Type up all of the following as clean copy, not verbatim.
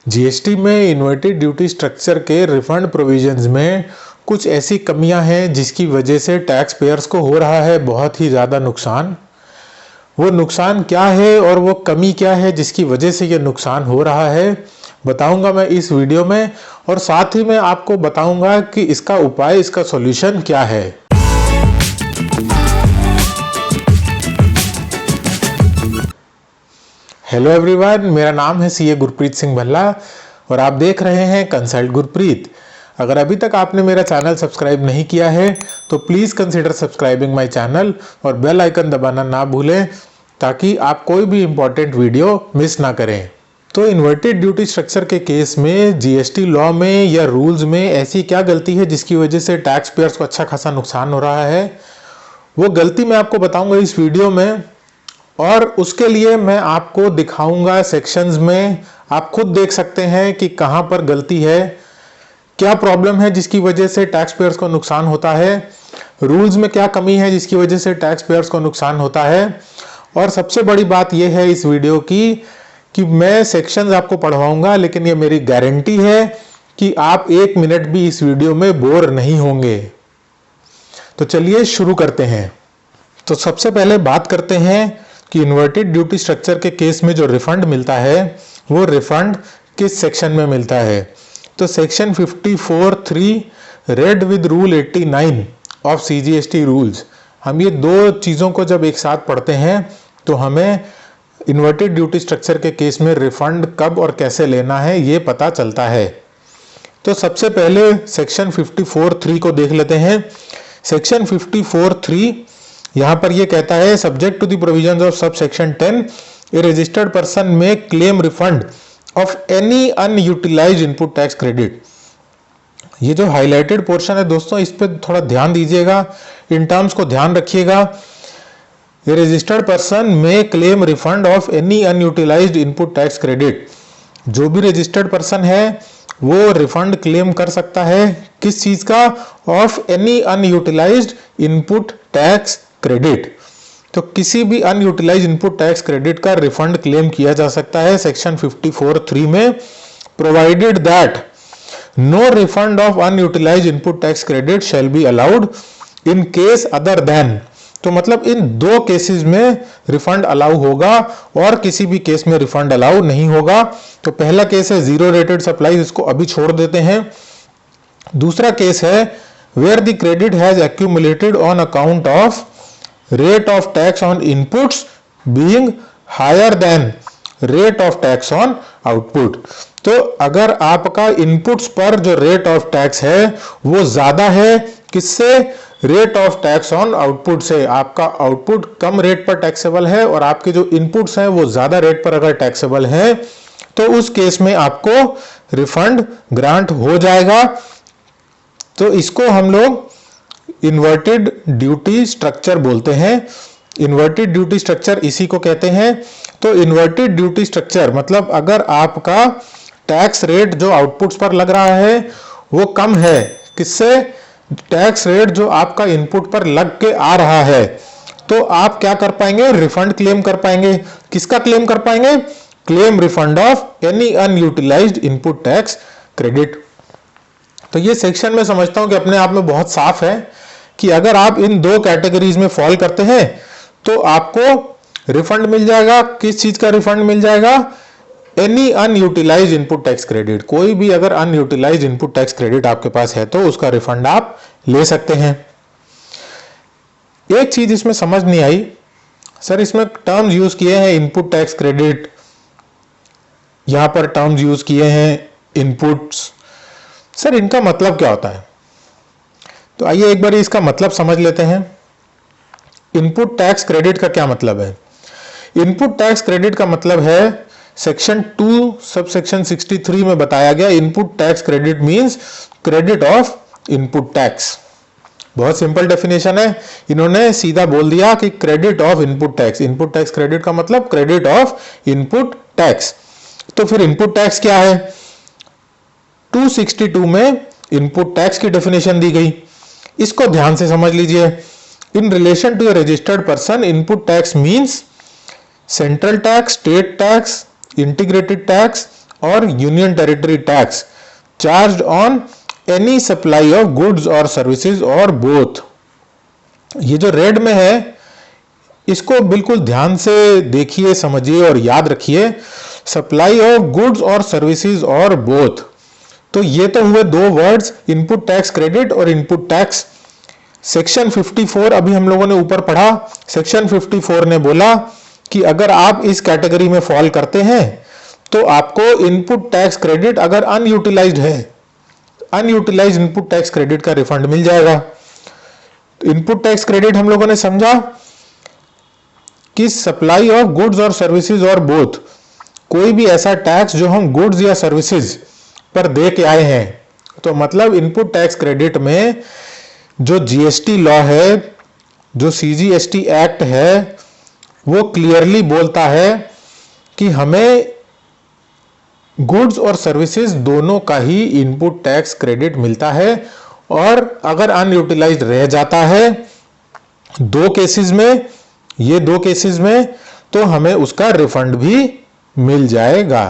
GST में inverted duty structure के refund provisions में कुछ ऐसी कमियां हैं जिसकी वजह से टैक्स पेयर्स को हो रहा है बहुत ही ज़्यादा नुकसान। वो नुकसान क्या है और वो कमी क्या है जिसकी वजह से ये नुकसान हो रहा है, बताऊंगा मैं इस वीडियो में। और साथ ही मैं आपको बताऊंगा कि इसका उपाय, इसका सॉल्यूशन क्या है। हेलो एवरीवन, मेरा नाम है सीए गुरप्रीत सिंह भल्ला और आप देख रहे हैं कंसल्ट गुरप्रीत। अगर अभी तक आपने मेरा चैनल सब्सक्राइब नहीं किया है तो please consider subscribing my channel और बेल आइकन दबाना ना भूलें ताकि आप कोई भी इम्पोर्टेंट वीडियो मिस ना करें। तो इन्वर्टेड ड्यूटी स्ट्रक्चर के केस में जीएसटी लॉ में या रूल्स में ऐसी क्या गलती है जिसकी वजह से टैक्स पेयर्स को अच्छा खासा नुकसान हो रहा है, वो गलती मैं आपको बताऊंगा इस वीडियो में। और उसके लिए मैं आपको दिखाऊंगा सेक्शंस में, आप खुद देख सकते हैं कि कहां पर गलती है, क्या प्रॉब्लम है जिसकी वजह से टैक्स पेयर्स को नुकसान होता है, रूल्स में क्या कमी है जिसकी वजह से टैक्स पेयर्स को नुकसान होता है। और सबसे बड़ी बात यह है इस वीडियो की कि मैं सेक्शंस आपको पढ़वाऊंगा, लेकिन ये मेरी गारंटी है कि आप 1 मिनट भी इस वीडियो में बोर नहीं होंगे। तो चलिए शुरू करते हैं। तो सबसे पहले बात करते हैं कि इन्वर्टेड ड्यूटी स्ट्रक्चर के केस में जो रिफंड मिलता है वो रिफंड किस सेक्शन में मिलता है। तो section 54(3) read with rule 89 of CGST rules. हम ये दो चीज़ों को जब एक साथ पढ़ते हैं तो हमें इन्वर्टेड ड्यूटी स्ट्रक्चर के केस में रिफंड कब और कैसे लेना है ये पता चलता है। तो सबसे पहले सेक्शन 54(3) को देख लेते हैं। सेक्शन 54(3) यहां पर यह कहता है, subject to the provisions of sub section 10 A registered person may claim refund of any unutilised input tax credit. ये जो हाईलाइटेड पोर्शन है दोस्तों, इस पर थोड़ा ध्यान दीजिएगा, इन टर्म्स को ध्यान रखिएगा। ए registered person may claim refund of any unutilised input tax credit. जो भी रजिस्टर्ड पर्सन है वो रिफंड क्लेम कर सकता है किस चीज का, of any unutilised input tax credit. तो किसी भी अनयूटिलाइज इनपुट टैक्स क्रेडिट का रिफंड क्लेम किया जा सकता है सेक्शन 54(3) में, provided that no refund of unutilise input tax credit shall be allowed in case other than. तो मतलब इन दो केसेस में रिफंड अलाउ होगा और किसी भी केस में रिफंड अलाउ नहीं होगा। तो पहला केस है जीरो रेटेड सप्लाईज, इसको अभी छोड़ देते हैं। दूसरा केस है where the credit has accumulated on account of rate of tax on inputs being higher than rate of tax on output। तो अगर आपका इनपुट्स पर जो रेट ऑफ टैक्स है वो ज्यादा है किससे, rate of tax on output से। आपका आउटपुट कम रेट पर टैक्सेबल है और आपके जो इनपुट्स हैं वो ज्यादा रेट पर अगर टैक्सेबल है तो उस केस में आपको रिफंड ग्रांट हो जाएगा। तो इसको हम लोग इन्वर्टेड ड्यूटी स्ट्रक्चर बोलते हैं। इन्वर्टेड ड्यूटी स्ट्रक्चर इसी को कहते हैं। तो इन्वर्टेड ड्यूटी स्ट्रक्चर मतलब अगर आपका टैक्स रेट जो आउटपुट्स पर लग रहा है वो कम है किससे, टैक्स रेट जो आपका इनपुट पर लग के आ रहा है, तो आप क्या कर पाएंगे, रिफंड क्लेम कर पाएंगे। किसका क्लेम कर पाएंगे, claim refund of any unutilised input tax credit. तो ये सेक्शन में समझता हूं कि अपने आप में बहुत साफ है कि अगर आप इन दो कैटेगरीज में फॉल करते हैं तो आपको रिफंड मिल जाएगा। किस चीज का रिफंड मिल जाएगा, any unutilised input tax credit. कोई भी अगर अनयूटिलाइज्ड इनपुट टैक्स क्रेडिट आपके पास है तो उसका रिफंड आप ले सकते हैं। एक चीज इसमें समझ नहीं आई सर, इसमें टर्म्स यूज किए हैं इनपुट टैक्स क्रेडिट, यहां पर टर्म्स यूज किए हैं इनपुट्स, सर इनका मतलब क्या होता है। तो आइए एक बार इसका मतलब समझ लेते हैं। इनपुट टैक्स क्रेडिट का क्या मतलब है। इनपुट टैक्स क्रेडिट का मतलब है सेक्शन 2 सब सेक्शन 63 में बताया गया, input tax credit means credit of input tax. बहुत सिंपल डेफिनेशन है, इन्होंने सीधा बोल दिया कि credit of input tax. Input tax credit का मतलब क्रेडिट ऑफ इनपुट टैक्स। तो फिर इनपुट टैक्स क्या है, 262 में इनपुट टैक्स की डेफिनेशन दी गई, इसको ध्यान से समझ लीजिए। In relation to a registered person, input tax means central tax, state tax, integrated tax और union territory tax charged on any supply of goods और सर्विसेज और बोथ। ये जो रेड में है इसको बिल्कुल ध्यान से देखिए, समझिए और याद रखिए। सप्लाई ऑफ गुड्स और सर्विसेज और बोथ, तो ये तो हुए दो वर्ड्स, इनपुट टैक्स क्रेडिट और इनपुट टैक्स। सेक्शन 54 अभी हम लोगों ने ऊपर पढ़ा। सेक्शन 54 ने बोला कि अगर आप इस कैटेगरी में फॉल करते हैं तो आपको इनपुट टैक्स क्रेडिट, अगर अनयूटिलाइज्ड है, अनयूटिलाइज्ड इनपुट टैक्स क्रेडिट का रिफंड मिल जाएगा। इनपुट टैक्स क्रेडिट हम लोगों ने समझा कि सप्लाई ऑफ गुड्स और सर्विसेज और बोथ, कोई भी ऐसा टैक्स जो हम गुड्स या सर्विसेज पर दे के आए हैं। तो मतलब इनपुट टैक्स क्रेडिट में जो जीएसटी लॉ है, जो सीजीएसटी एक्ट है, वो क्लियरली बोलता है कि हमें गुड्स और सर्विसेज दोनों का ही इनपुट टैक्स क्रेडिट मिलता है। और अगर अनयूटिलाइज्ड रह जाता है दो केसेस में, ये दो केसेस में, तो हमें उसका रिफंड भी मिल जाएगा।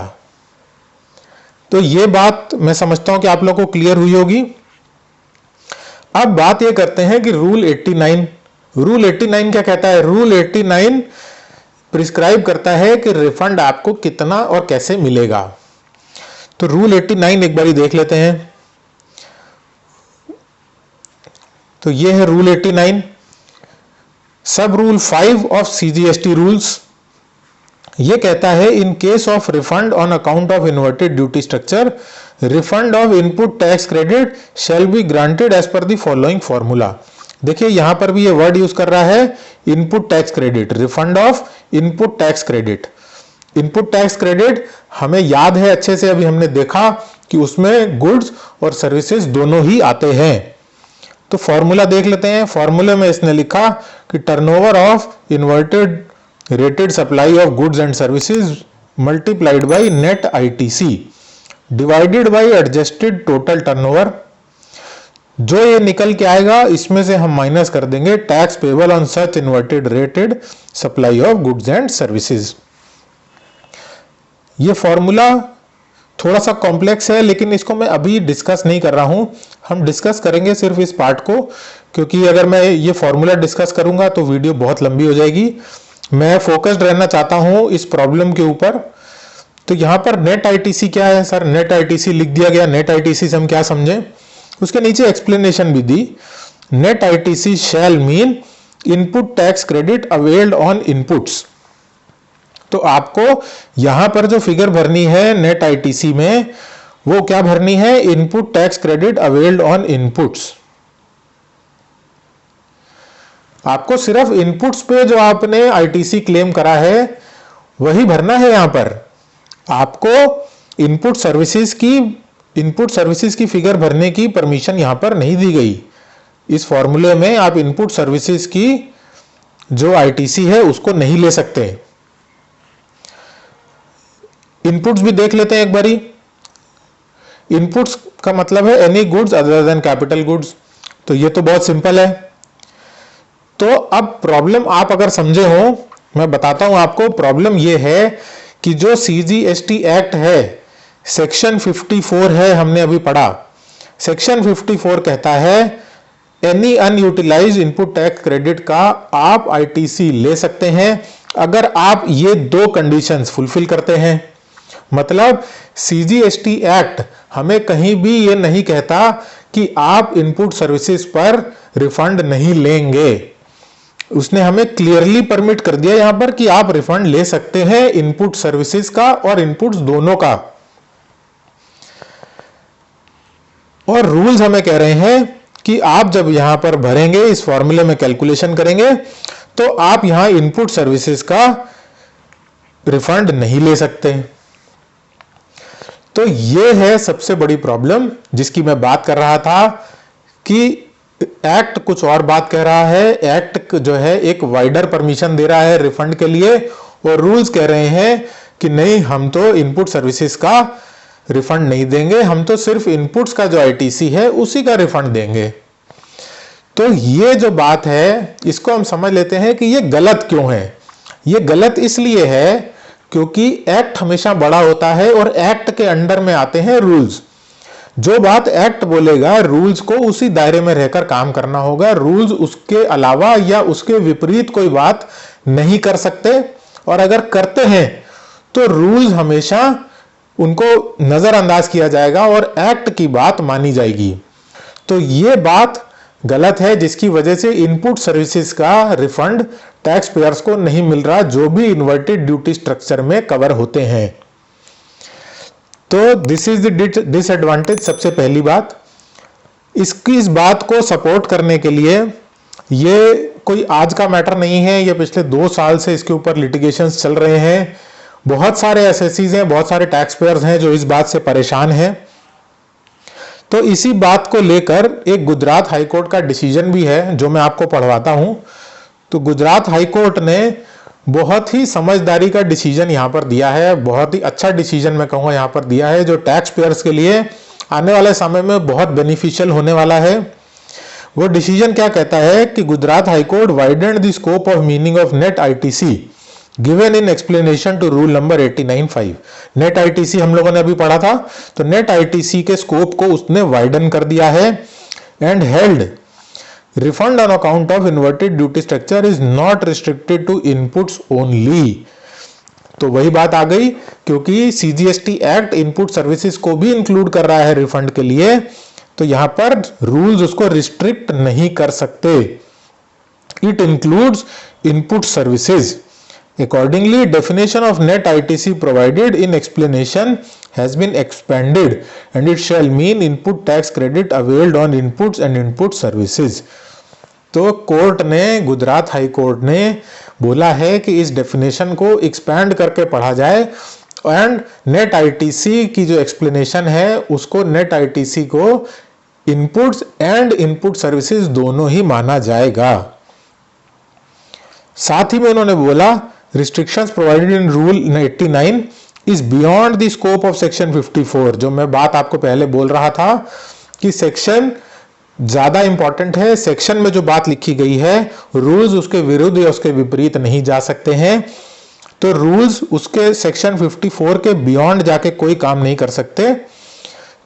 तो ये बात मैं समझता हूं कि आप लोगों को क्लियर हुई होगी। अब बात ये करते हैं कि रूल 89, रूल 89 क्या कहता है? रूल 89 प्रिस्क्राइब करता है कि रिफंड आपको कितना और कैसे मिलेगा। तो रूल 89 एक बारी देख लेते हैं। तो ये है रूल 89। सब रूल 5 ऑफ सीजीएसटी रूल्स ये कहता है, in case of refund on account of inverted duty structure, refund of input tax credit shall be granted as per the following formula. देखिए यहां पर भी ये वर्ड यूज कर रहा है, input tax credit, refund of input tax credit. Input tax credit हमें याद है अच्छे से, अभी हमने देखा कि उसमें गुड्स और सर्विसेज दोनों ही आते हैं। तो फॉर्मूला देख लेते हैं। फॉर्मूले में इसने लिखा कि turnover of inverted rated supply of goods and services multiplied by net ITC divided by adjusted total turnover. जो ये निकल के आएगा इसमें से हम माइनस कर देंगे tax payable on such inverted rated supply of goods and services. ये फॉर्मूला थोड़ा सा कॉम्प्लेक्स है, लेकिन इसको मैं अभी डिस्कस नहीं कर रहा हूं। हम डिस्कस करेंगे सिर्फ इस पार्ट को, क्योंकि अगर मैं ये फॉर्मूला डिस्कस करूंगा तो वीडियो बहुत लंबी हो जाएगी। मैं फोकस्ड रहना चाहता हूं इस प्रॉब्लम के ऊपर। तो यहां पर नेट आईटीसी क्या है? सर नेट आईटीसी लिख दिया गया। नेट आईटीसी से हम क्या समझें? उसके नीचे एक्सप्लेनेशन भी दी। Net ITC shall mean input tax credit availed on inputs. तो आपको यहां पर जो फिगर भरनी है नेट आईटीसी में, वो क्या भरनी है? Input tax credit availed on inputs. आपको सिर्फ इनपुट्स पे जो आपने आईटीसी क्लेम करा है वही भरना है। यहां पर आपको इनपुट सर्विसेज की फिगर भरने की परमिशन यहां पर नहीं दी गई। इस फॉर्मूले में आप इनपुट सर्विसेज की जो आईटीसी है उसको नहीं ले सकते। इनपुट्स भी देख लेते हैं एक बारी। इनपुट्स का मतलब है any goods other than capital goods. तो ये तो बहुत सिंपल है। तो अब प्रॉब्लम आप अगर समझे हो, मैं बताता हूं आपको। प्रॉब्लम ये है कि जो सीजीएसटी एक्ट है, सेक्शन 54 है, हमने अभी पढ़ा। सेक्शन 54 कहता है any unutilise input tax credit का आप आईटीसी ले सकते हैं अगर आप ये दो कंडीशंस फुलफिल करते हैं। मतलब सीजीएसटी एक्ट हमें कहीं भी ये नहीं कहता कि आप इनपुट सर्विसेज पर रिफंड नहीं लेंगे। उसने हमें क्लियरली परमिट कर दिया यहां पर कि आप रिफंड ले सकते हैं इनपुट सर्विसेज का और इनपुट्स दोनों का। और रूल्स हमें कह रहे हैं कि आप जब यहां पर भरेंगे, इस फॉर्मूले में कैलकुलेशन करेंगे, तो आप यहां इनपुट सर्विसेज का रिफंड नहीं ले सकते। तो यह है सबसे बड़ी प्रॉब्लम जिसकी मैं बात कर रहा था कि एक्ट कुछ और बात कह रहा है। एक्ट जो है एक वाइडर परमिशन दे रहा है रिफंड के लिए, और रूल्स कह रहे हैं कि नहीं, हम तो इनपुट सर्विसेज का रिफंड नहीं देंगे, हम तो सिर्फ इनपुट्स का जो आईटीसी है उसी का रिफंड देंगे। तो ये जो बात है इसको हम समझ लेते हैं कि ये गलत क्यों है। ये गलत इसलिए है क्योंकि एक्ट हमेशा बड़ा होता है और एक्ट के अंडर में आते हैं रूल्स। जो बात एक्ट बोलेगा, रूल्स को उसी दायरे में रहकर काम करना होगा। रूल्स उसके अलावा या उसके विपरीत कोई बात नहीं कर सकते, और अगर करते हैं तो रूल्स हमेशा उनको नजरअंदाज किया जाएगा और एक्ट की बात मानी जाएगी। तो ये बात गलत है, जिसकी वजह से इनपुट सर्विसेज का रिफंड टैक्स पेयर्स को नहीं मिल रहा, जो भी इन्वर्टेड ड्यूटी स्ट्रक्चर में कवर होते हैं। तो दिस इज द डिसएडवांटेज। सबसे पहली बात, इस बात को सपोर्ट करने के लिए, ये कोई आज का मैटर नहीं है, ये पिछले 2 साल से इसके ऊपर लिटिगेशंस चल रहे हैं। बहुत सारे एसएससीज हैं, बहुत सारे टैक्स पेयर्स हैं जो इस बात से परेशान हैं। तो इसी बात को लेकर एक गुजरात हाईकोर्ट का डिसीजन भी है जो मैं आपको पढ़वाता हूं। तो गुजरात हाईकोर्ट ने बहुत ही समझदारी का डिसीजन यहां पर दिया है, बहुत ही अच्छा डिसीजन मैं कहूंगा यहां पर दिया है, जो टैक्स पेयर्स के लिए आने वाले समय में बहुत बेनिफिशियल होने वाला है। वो डिसीजन क्या कहता है कि Gujarat high court widened the scope of meaning of net ITC given in explanation to rule number 89(5). Net ITC हम लोगों ने अभी पढ़ा था, तो नेट आईटीसी के स्कोप को उसने वाइडन कर दिया है। And held refund on account of inverted duty structure is not restricted to inputs only. तो वही बात आ गई, क्योंकि सीजीएसटी एक्ट इनपुट सर्विसेज को भी इंक्लूड कर रहा है रिफंड के लिए, तो यहां पर रूल्स उसको रिस्ट्रिक्ट नहीं कर सकते। It includes input services. Accordingly, definition of net ITC provided in explanation has been expanded and it shall mean input tax credit availed on inputs and input services. तो कोर्ट ने, Gujarat high court ने बोला है कि इस definition को expand करके पढ़ा जाए एंड नेट आईटीसी की जो एक्सप्लेनेशन है उसको, नेट आईटीसी को इनपुट्स एंड इनपुट सर्विसेज दोनों ही माना जाएगा। साथ ही में उन्होंने बोला restrictions provided in rule 89 is beyond the scope of section 54। जो मैं बात आपको पहले बोल रहा था कि सेक्शन ज्यादा इंपॉर्टेंट है, सेक्शन में जो बात लिखी गई है रूल्स उसके विरुद्ध या उसके विपरीत नहीं जा सकते हैं। तो रूल्स उसके सेक्शन 54 के बियॉन्ड जाके कोई काम नहीं कर सकते।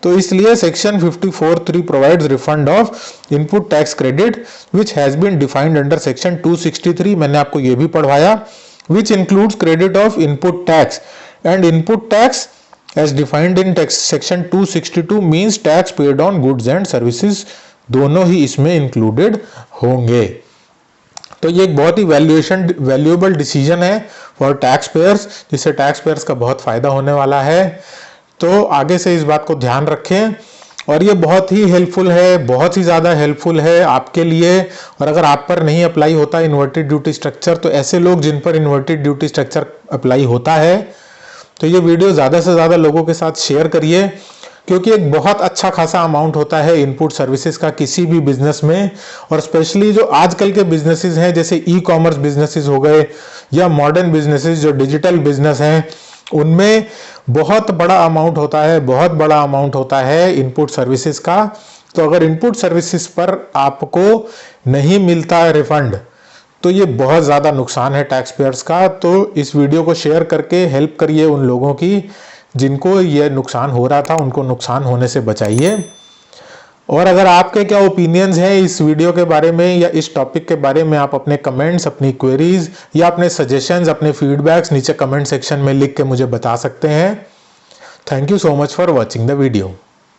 तो इसलिए section 54(3) provides refund of input tax credit which has been defined under section 263। मैंने आपको ये भी पढ़वाया, which includes credit of input tax, and input tax as defined in section 262 means tax paid on goods and services। दोनों ही इसमें included होंगे। तो ये एक बहुत ही वैल्यूएबल डिसीजन है फॉर टैक्स पेयर्स, जिससे टैक्स पेयर्स का बहुत फायदा होने वाला है। तो आगे से इस बात को ध्यान रखें, और ये बहुत ही हेल्पफुल है, बहुत ही ज़्यादा हेल्पफुल है आपके लिए। और अगर आप पर नहीं अप्लाई होता इन्वर्टेड ड्यूटी स्ट्रक्चर, तो ऐसे लोग जिन पर इन्वर्टेड ड्यूटी स्ट्रक्चर अप्लाई होता है, तो ये वीडियो ज़्यादा से ज़्यादा लोगों के साथ शेयर करिए, क्योंकि एक बहुत अच्छा खासा अमाउंट होता है इनपुट सर्विसेज का किसी भी बिजनेस में। और स्पेशली जो आजकल के बिजनेसेस हैं, जैसे ई कॉमर्स बिजनेसेस हो गए या मॉडर्न बिजनेसेस जो डिजिटल बिजनेस हैं, उनमें बहुत बड़ा अमाउंट होता है, बहुत बड़ा अमाउंट होता है इनपुट सर्विसेज का। तो अगर इनपुट सर्विसेज पर आपको नहीं मिलता रिफंड, तो ये बहुत ज़्यादा नुकसान है टैक्स पेयर्स का। तो इस वीडियो को शेयर करके हेल्प करिए उन लोगों की जिनको ये नुकसान हो रहा था, उनको नुकसान होने से बचाइए। और अगर आपके क्या ओपिनियंस हैं इस वीडियो के बारे में या इस टॉपिक के बारे में, आप अपने कमेंट्स, अपनी क्वेरीज या अपने सजेशंस, अपने फीडबैक्स नीचे कमेंट सेक्शन में लिख के मुझे बता सकते हैं। Thank you so much for watching the video.